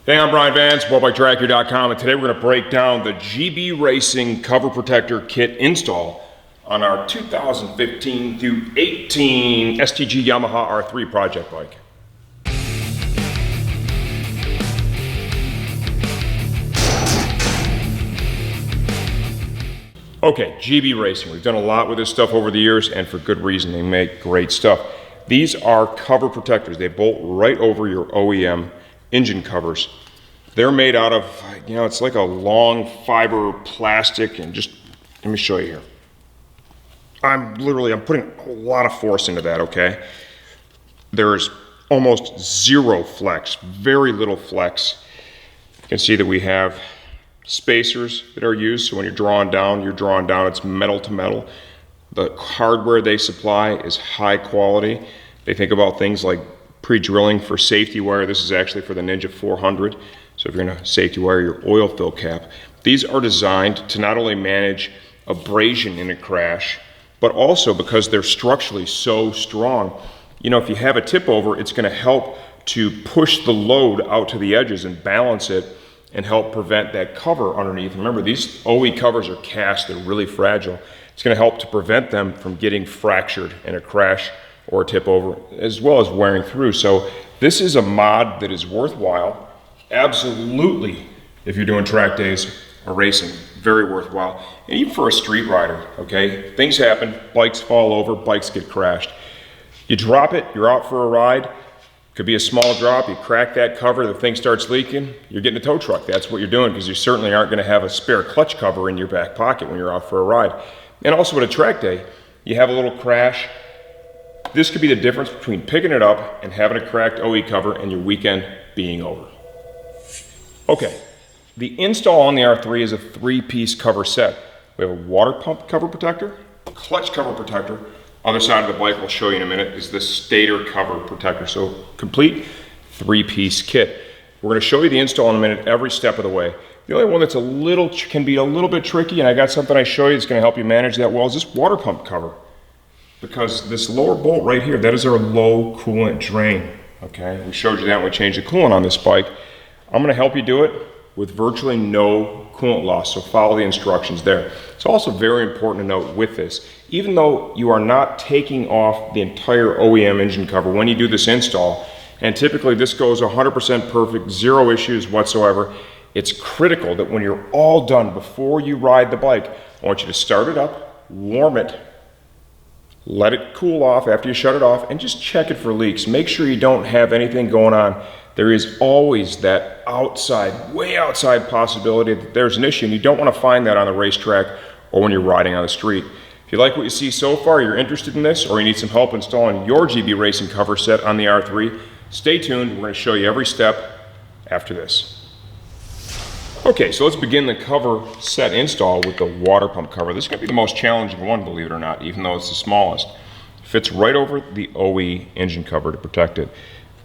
Hey, I'm Brian Van, SportbikeTracker.com, and today we're going to break down the GB Racing cover protector kit install on our 2015 through 18 STG Yamaha R3 project bike. Okay, GB Racing. We've done a lot with this stuff over the years, and for good reason. They make great stuff. These are cover protectors. They bolt right over your OEM engine covers. They're made out of, it's like a long fiber plastic, and just, let me show you here. I'm putting a lot of force into that, okay? There's almost zero flex, very little flex. You can see that we have spacers that are used, so when you're drawing down, it's metal to metal. The hardware they supply is high quality. They think about things like pre-drilling for safety wire. This is actually for the Ninja 400. So if you're gonna safety wire your oil fill cap. These are designed to not only manage abrasion in a crash, but also because they're structurally so strong. If you have a tip over, it's gonna help to push the load out to the edges and balance it and help prevent that cover underneath. Remember, these OE covers are cast, they're really fragile. It's gonna help to prevent them from getting fractured in a crash or a tip over, as well as wearing through. So this is a mod that is worthwhile. Absolutely, if you're doing track days or racing, very worthwhile. And even for a street rider, okay? Things happen, bikes fall over, bikes get crashed. You drop it, you're out for a ride. Could be a small drop, you crack that cover, the thing starts leaking, you're getting a tow truck. That's what you're doing, because you certainly aren't gonna have a spare clutch cover in your back pocket when you're out for a ride. And also at a track day, you have a little crash. This could be the difference between picking it up and having a cracked OE cover and your weekend being over. Okay, the install on the R3 is a 3-piece cover set. We have a water pump cover protector, clutch cover protector. Other side of the bike, we'll show you in a minute, is the stator cover protector. So complete 3-piece kit. We're gonna show you the install in a minute, every step of the way. The only one that's can be a little bit tricky, and I got something I show you that's gonna help you manage that well, is this water pump cover. Because this lower bolt right here, that is our low coolant drain, okay? We showed you that when we changed the coolant on this bike. I'm gonna help you do it with virtually no coolant loss, so follow the instructions there. It's also very important to note with this, even though you are not taking off the entire OEM engine cover when you do this install, and typically this goes 100% perfect, zero issues whatsoever, it's critical that when you're all done, before you ride the bike, I want you to start it up, warm it, let it cool off after you shut it off, and just check it for leaks. Make sure you don't have anything going on. There is always that outside, way outside possibility that there's an issue, and you don't want to find that on the racetrack or when you're riding on the street. If you like what you see so far, you're interested in this, or you need some help installing your GB Racing cover set on the R3, stay tuned. We're going to show you every step after this. Okay, so let's begin the cover set install with the water pump cover. This is going to be the most challenging one, believe it or not, even though it's the smallest. It fits right over the OE engine cover to protect it.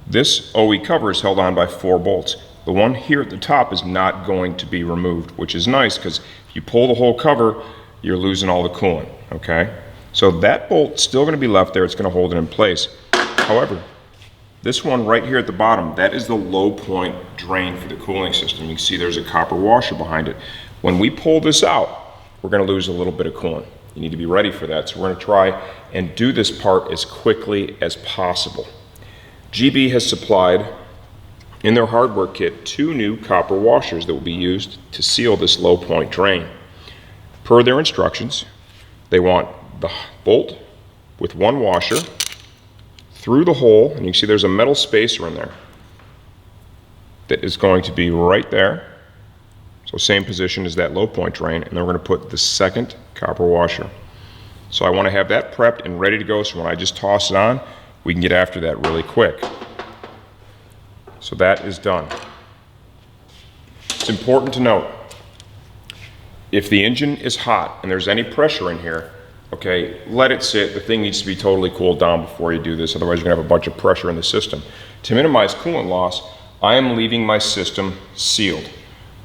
This OE cover is held on by 4 bolts. The one here at the top is not going to be removed, which is nice because if you pull the whole cover, you're losing all the coolant, okay? So that bolt's still going to be left there. It's going to hold it in place. However, this one right here at the bottom, that is the low point drain for the cooling system. You can see there's a copper washer behind it. When we pull this out, we're going to lose a little bit of coolant. You need to be ready for that. So we're going to try and do this part as quickly as possible. GB has supplied in their hardware kit 2 new copper washers that will be used to seal this low point drain. Per their instructions, they want the bolt with 1 washer through the hole, and you can see there's a metal spacer in there that is going to be right there. So same position as that low point drain, and then we're going to put the second copper washer. So I want to have that prepped and ready to go, so when I just toss it on, we can get after that really quick. So that is done. It's important to note, if the engine is hot and there's any pressure in here, okay, let it sit. The thing needs to be totally cooled down before you do this, otherwise you're gonna have a bunch of pressure in the system. To minimize coolant loss, I am leaving my system sealed.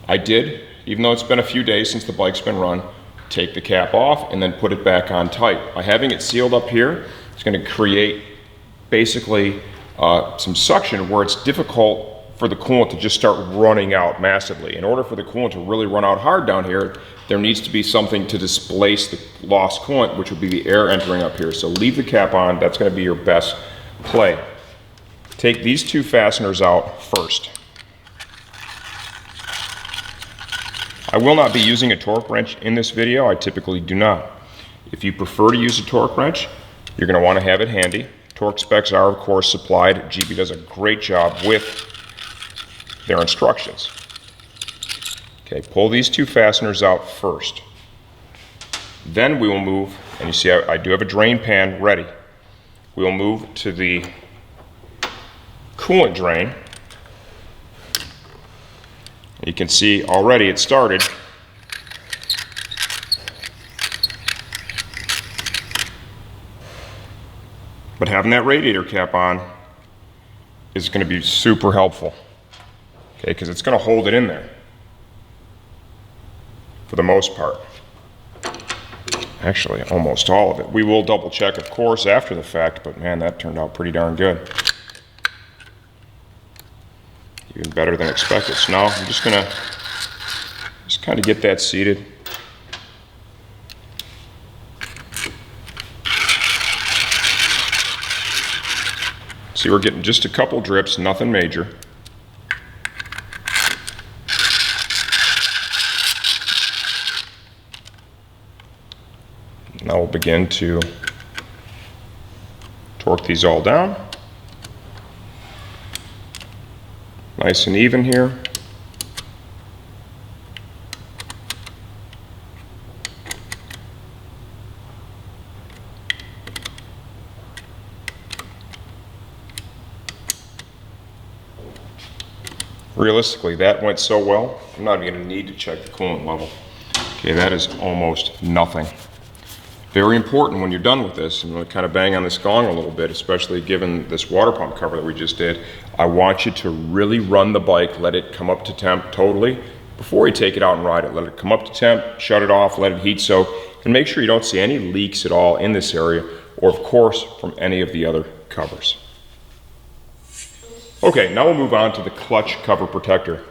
I did, even though it's been a few days since the bike's been run, take the cap off and then put it back on tight. By having it sealed up here, it's gonna create basically some suction where it's difficult for the coolant to just start running out massively. In order for the coolant to really run out hard down here, there needs to be something to displace the lost coolant, which would be the air entering up here. So leave the cap on, that's gonna be your best play. Take these two fasteners out first. I will not be using a torque wrench in this video, I typically do not. If you prefer to use a torque wrench, you're gonna wanna have it handy. Torque specs are, of course, supplied. GB does a great job with their instructions. Okay, pull these two fasteners out first. Then we will move, and you see I do have a drain pan ready. We will move to the coolant drain. You can see already it started. But having that radiator cap on is going to be super helpful. Okay, because it's going to hold it in there for the most part. Actually, almost all of it. We will double check, of course, after the fact, but man, that turned out pretty darn good. Even better than expected. So now I'm just gonna kind of get that seated. See, we're getting just a couple drips, nothing major. Now we'll begin to torque these all down. Nice and even here. Realistically, that went so well, I'm not even going to need to check the coolant level. Okay, that is almost nothing. Very important when you're done with this, I'm going to kind of bang on this gong a little bit, especially given this water pump cover that we just did. I want you to really run the bike, let it come up to temp totally before you take it out and ride it. Let it come up to temp, shut it off, let it heat soak, and make sure you don't see any leaks at all in this area, or of course from any of the other covers. Okay, now we'll move on to the clutch cover protector.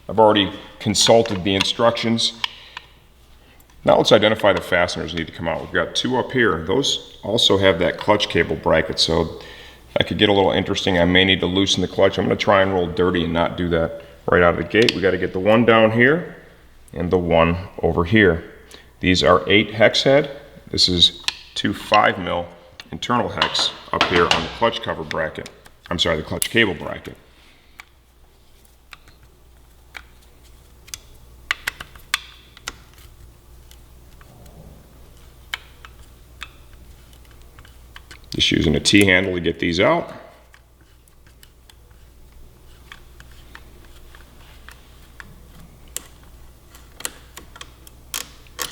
I've already consulted the instructions. Now let's identify the fasteners that need to come out. We've got two up here. Those also have that clutch cable bracket, so that could get a little interesting. I may need to loosen the clutch. I'm going to try and roll dirty and not do that right out of the gate. We got to get the one down here and the one over here. These are 8 hex head. This is 2 5mm internal hex up here on the clutch cover bracket. I'm sorry, the clutch cable bracket. Just using a T-handle to get these out.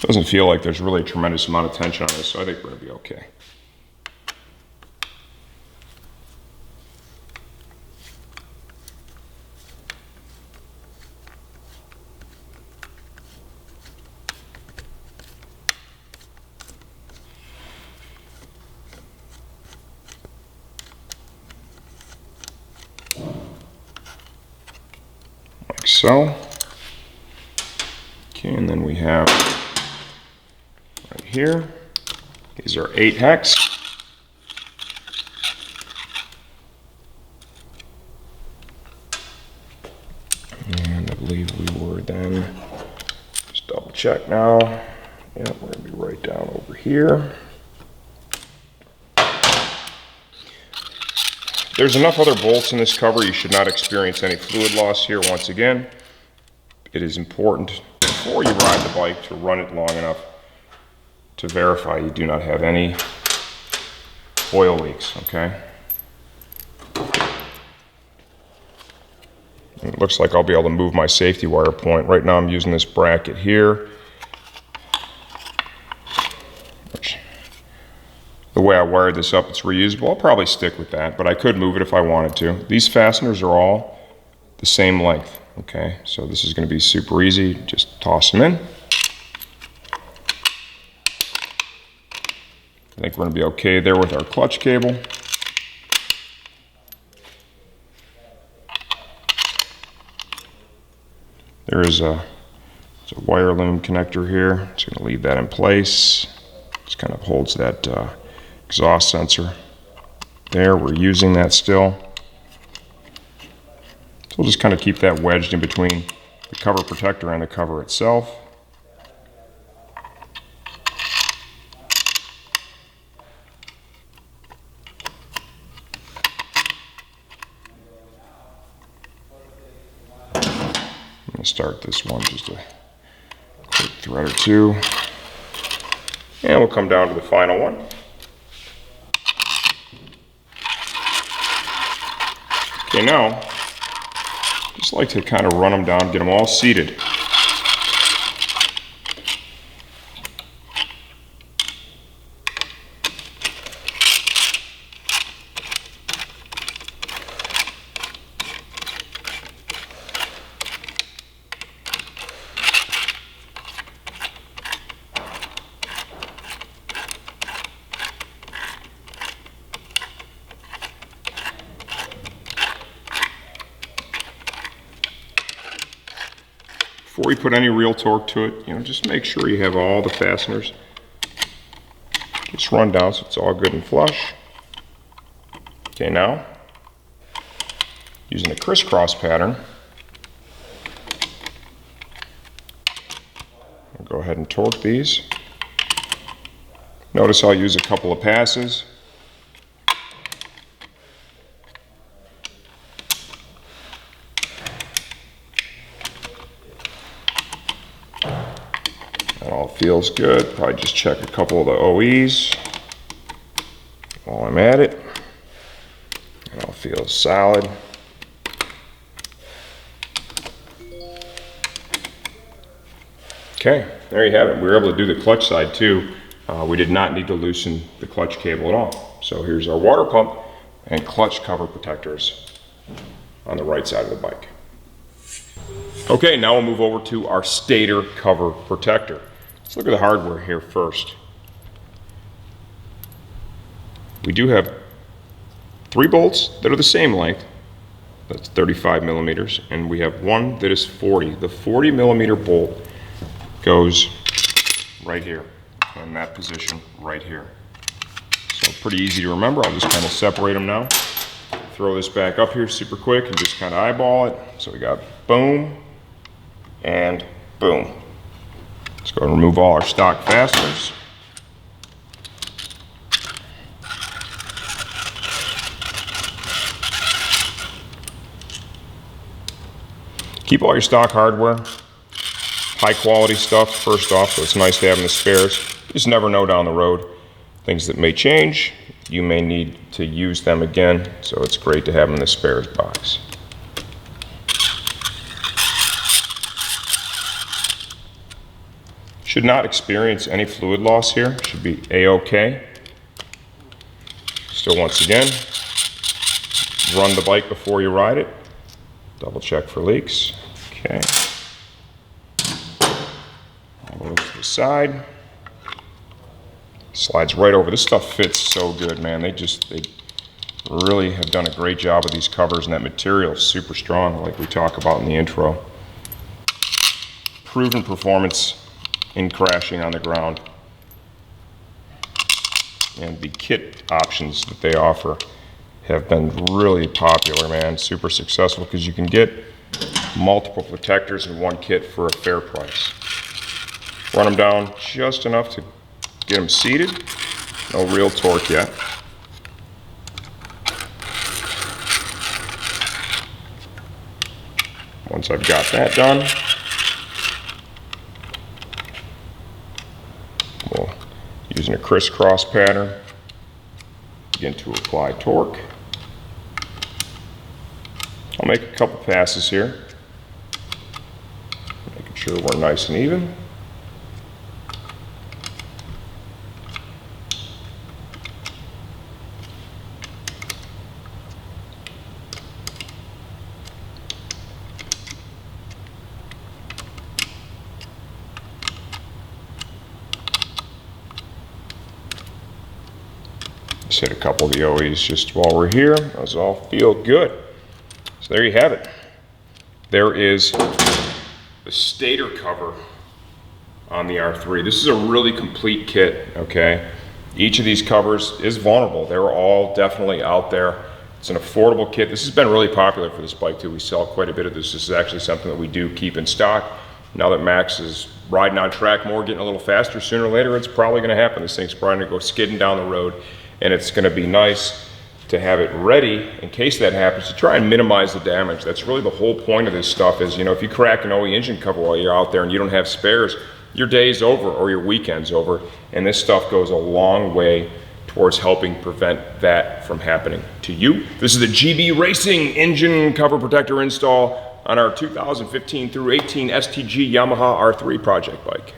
Doesn't feel like there's really a tremendous amount of tension on this, so I think we're going to be okay. So, okay, and then we have right here, these are 8 hex. And I believe we were then, just double check now. Yeah, we're gonna be right down over here. There's enough other bolts in this cover, you should not experience any fluid loss here. Once again, it is important before you ride the bike to run it long enough to verify you do not have any oil leaks, okay? It looks like I'll be able to move my safety wire point. Right now I'm using this bracket here. The way I wired this up, it's reusable. I'll probably stick with that, but I could move it if I wanted to. These fasteners are all the same length, okay? So this is gonna be super easy. Just toss them in. I think we're gonna be okay there with our clutch cable. There is a wire loom connector here. Just going to leave that in place. Just kind of holds that exhaust sensor there. We're using that still. So we'll just kind of keep that wedged in between the cover protector and the cover itself. I'm going to start this one, just a quick thread or two. And we'll come down to the final one. Okay, now, just like to kind of run them down, get them all seated. Before you put any real torque to it, just make sure you have all the fasteners just run down so it's all good and flush. Okay, now, using a crisscross pattern, I'll go ahead and torque these. Notice I'll use a couple of passes. That all feels good. Probably just check a couple of the OEs while I'm at it. It all feels solid. Okay, there you have it. We were able to do the clutch side too. We did not need to loosen the clutch cable at all. So here's our water pump and clutch cover protectors on the right side of the bike. Okay, now we'll move over to our stator cover protector. Let's look at the hardware here first. We do have 3 bolts that are the same length. That's 35 millimeters, and we have one that is 40. The 40 millimeter bolt goes right here, in that position right here. So pretty easy to remember. I'll just kind of separate them now. Throw this back up here super quick and just kind of eyeball it. So we got boom and boom. Let's go and remove all our stock fasteners. Keep all your stock hardware, high quality stuff first off, so it's nice to have in the spares. You just never know down the road. Things that may change, you may need to use them again, so it's great to have them in the spares box. Should not experience any fluid loss here. Should be A-OK. Still, once again, run the bike before you ride it. Double check for leaks. Okay. All the way to the side. Slides right over. This stuff fits so good, man. They really have done a great job with these covers, and that material is super strong, like we talk about in the intro. Proven performance in crashing on the ground. And the kit options that they offer have been really popular, man. Super successful because you can get multiple protectors in one kit for a fair price. Run them down just enough to get them seated. No real torque yet. Once I've got that done, we'll, using a crisscross pattern, begin to apply torque. I'll make a couple passes here, making sure we're nice and even. Just hit a couple of the OEs just while we're here. Those all feel good. So there you have it. There is the stator cover on the R3. This is a really complete kit, okay? Each of these covers is vulnerable. They're all definitely out there. It's an affordable kit. This has been really popular for this bike too. We sell quite a bit of this. This is actually something that we do keep in stock. Now that Max is riding on track more, getting a little faster, sooner or later it's probably gonna happen. This thing's probably gonna go skidding down the road, and it's gonna be nice to have it ready in case that happens, to try and minimize the damage. That's really the whole point of this stuff is, you know, if you crack an OE engine cover while you're out there and you don't have spares, your day's over or your weekend's over, and this stuff goes a long way towards helping prevent that from happening to you. This is the GB Racing engine cover protector install on our 2015 through 18 STG Yamaha R3 project bike.